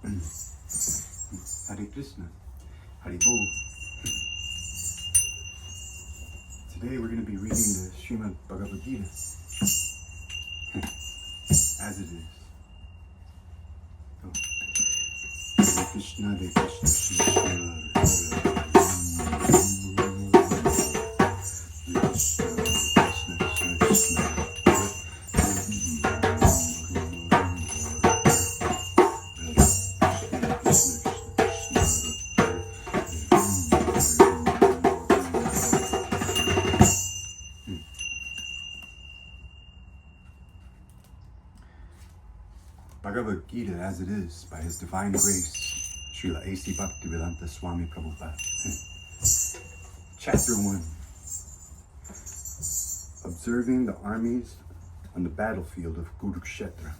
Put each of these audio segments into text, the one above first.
Hare Krishna, Hare Bol. Today we're going to be reading the Srimad Bhagavad-gita as it is. Hare Krishna, Hare Krishna, Krishna Bhagavad-gita as it is, by His Divine Grace, Srila A.C. Bhaktivedanta Swami Prabhupada. Chapter 1. Observing the armies on the battlefield of Kurukshetra.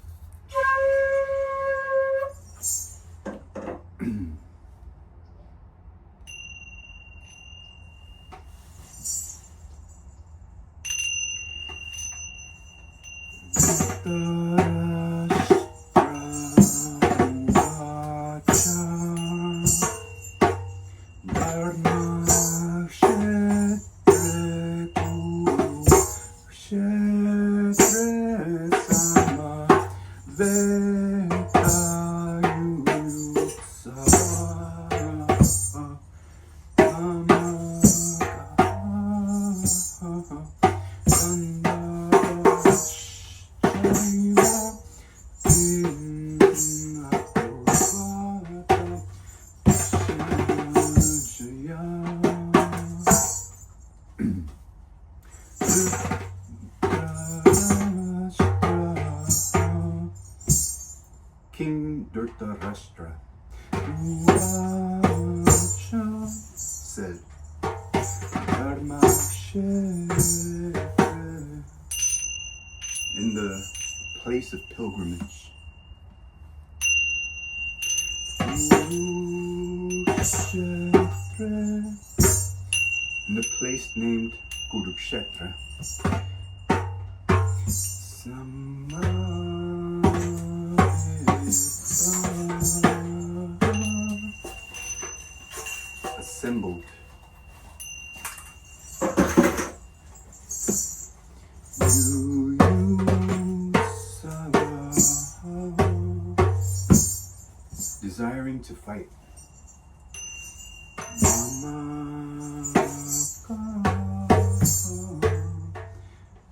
King Dhritarashtra said, in the place of pilgrimage, in the place named Kurukshetra, assembled desiring to fight.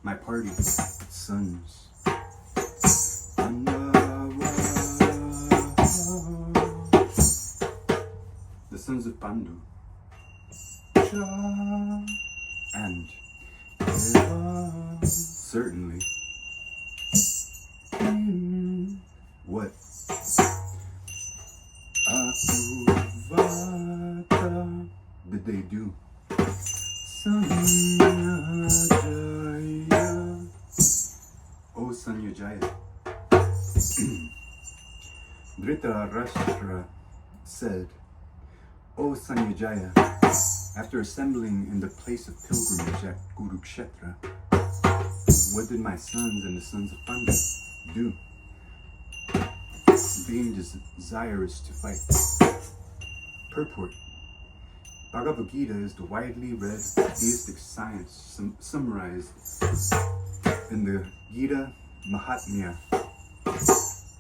My party, sons. The sons of Pandu. And certainly, what? Did they do? O Sanyajaya. Dhritarashtra said, O Sanyajaya, after assembling in the place of pilgrimage at Kurukshetra, what did my sons and the sons of Pandu do? Being desirous to fight. Purport. Bhagavad-gita is the widely read theistic science summarized in the Gita Mahatmya,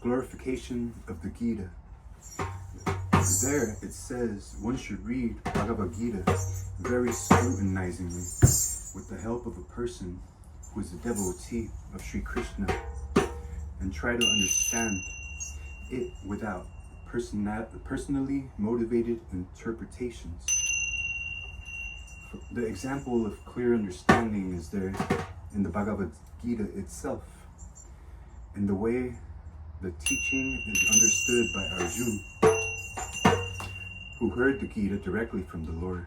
glorification of the Gita. There it says one should read Bhagavad-gita very scrutinizingly with the help of a person who is a devotee of Sri Krishna and try to understand it without personally motivated interpretations. The example of clear understanding is there in the Bhagavad-gita itself, in the way the teaching is understood by Arjuna, who heard the Gita directly from the Lord.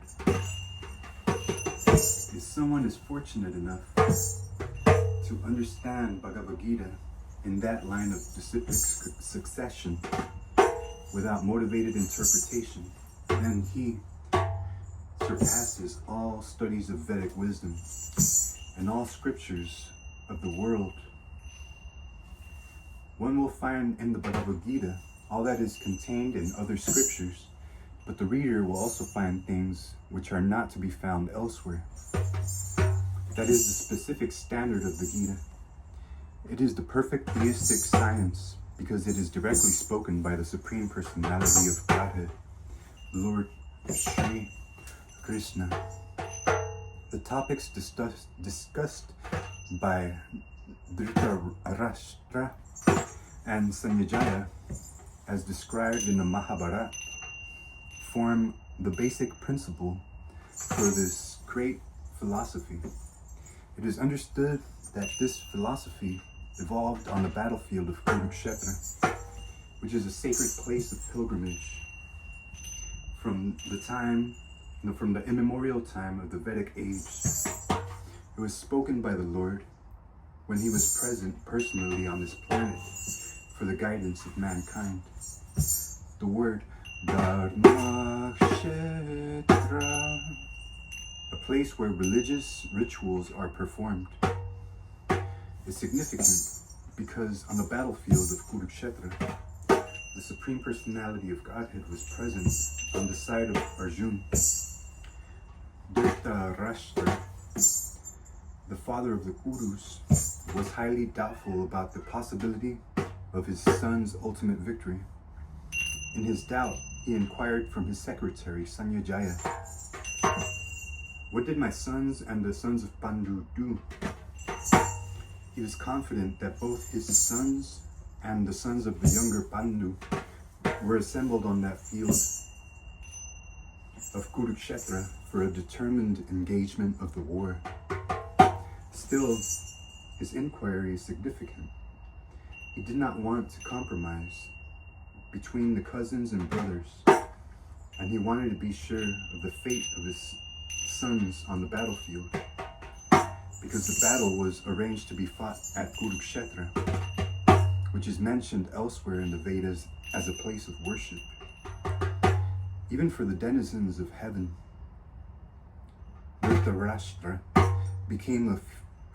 If someone is fortunate enough to understand Bhagavad-gita in that line of specific succession without motivated interpretation, then he surpasses all studies of Vedic wisdom and all scriptures of the world. One will find in the Bhagavad-gita all that is contained in other scriptures, but the reader will also find things which are not to be found elsewhere. That is the specific standard of the Gita. It is the perfect theistic science because it is directly spoken by the Supreme Personality of Godhead, Lord Sri Krishna. The topics discussed by Dhritarashtra and Sanjaya, as described in the Mahabharata, form the basic principle for this great philosophy. It is understood that this philosophy evolved on the battlefield of Kurukshetra, which is a sacred place of pilgrimage from the immemorial time of the Vedic age. It was spoken by the Lord when he was present personally on this planet for the guidance of mankind. The word Dharma Kshetra, a place where religious rituals are performed, is significant because on the battlefield of Kurukshetra, the Supreme Personality of Godhead was present on the side of Arjuna. Dhritarashtra, the father of the Kurus, was highly doubtful about the possibility of his son's ultimate victory. In his doubt, he inquired from his secretary, Sanjaya, "What did my sons and the sons of Pandu do?" He was confident that both his sons and the sons of the younger Pandu were assembled on that field of Kurukshetra for a determined engagement of the war. Still, his inquiry is significant. He did not want to compromise between the cousins and brothers, and he wanted to be sure of the fate of his sons on the battlefield, because the battle was arranged to be fought at Kurukshetra, which is mentioned elsewhere in the Vedas as a place of worship. Even for the denizens of heaven, Dhritarashtra became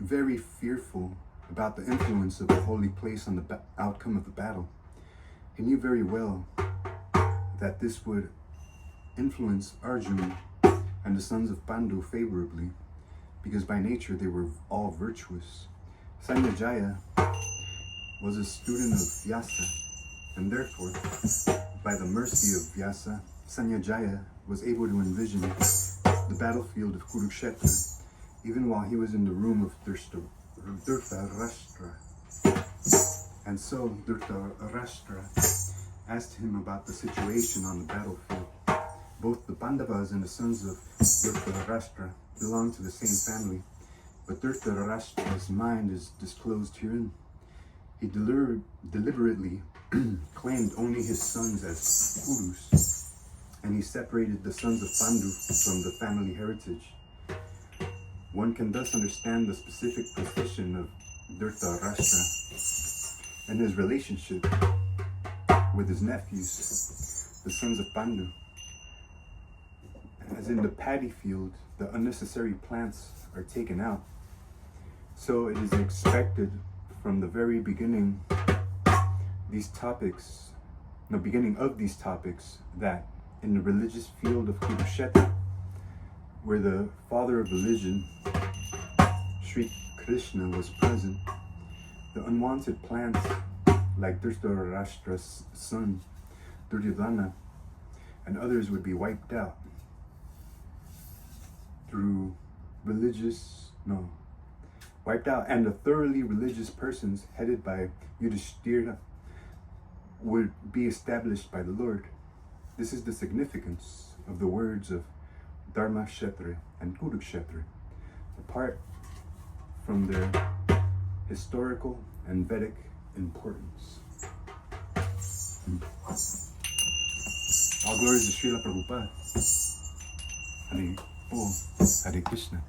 very fearful about the influence of the holy place on the outcome of the battle. He knew very well that this would influence Arjuna and the sons of Pandu favorably, because by nature they were all virtuous. Sanjaya was a student of Vyasa, and therefore, by the mercy of Vyasa, Sanjaya was able to envision the battlefield of Kurukshetra even while he was in the room of Dhritarashtra. And so Dhritarashtra asked him about the situation on the battlefield. Both the Pandavas and the sons of Dhritarashtra belong to the same family, but Dhritarashtra's mind is disclosed herein. He deliberately claimed only his sons as Kurus, and he separated the sons of Pandu from the family heritage. One can thus understand the specific position of Dhritarashtra and his relationship with his nephews, the sons of Pandu. As in the paddy field, the unnecessary plants are taken out, so it is expected from the very beginning of these topics that in the religious field of Kurukshetra, where the father of religion, Sri Krishna, was present, the unwanted plants like Dhritarashtra's son, Duryodhana, and others would be wiped out and the thoroughly religious persons headed by Yudhishthira would be established by the Lord. This is the significance of the words of Dharma Kshetra and Kurukshetra, apart from their historical and Vedic importance. All glories to Srila Prabhupada. Hare Krishna.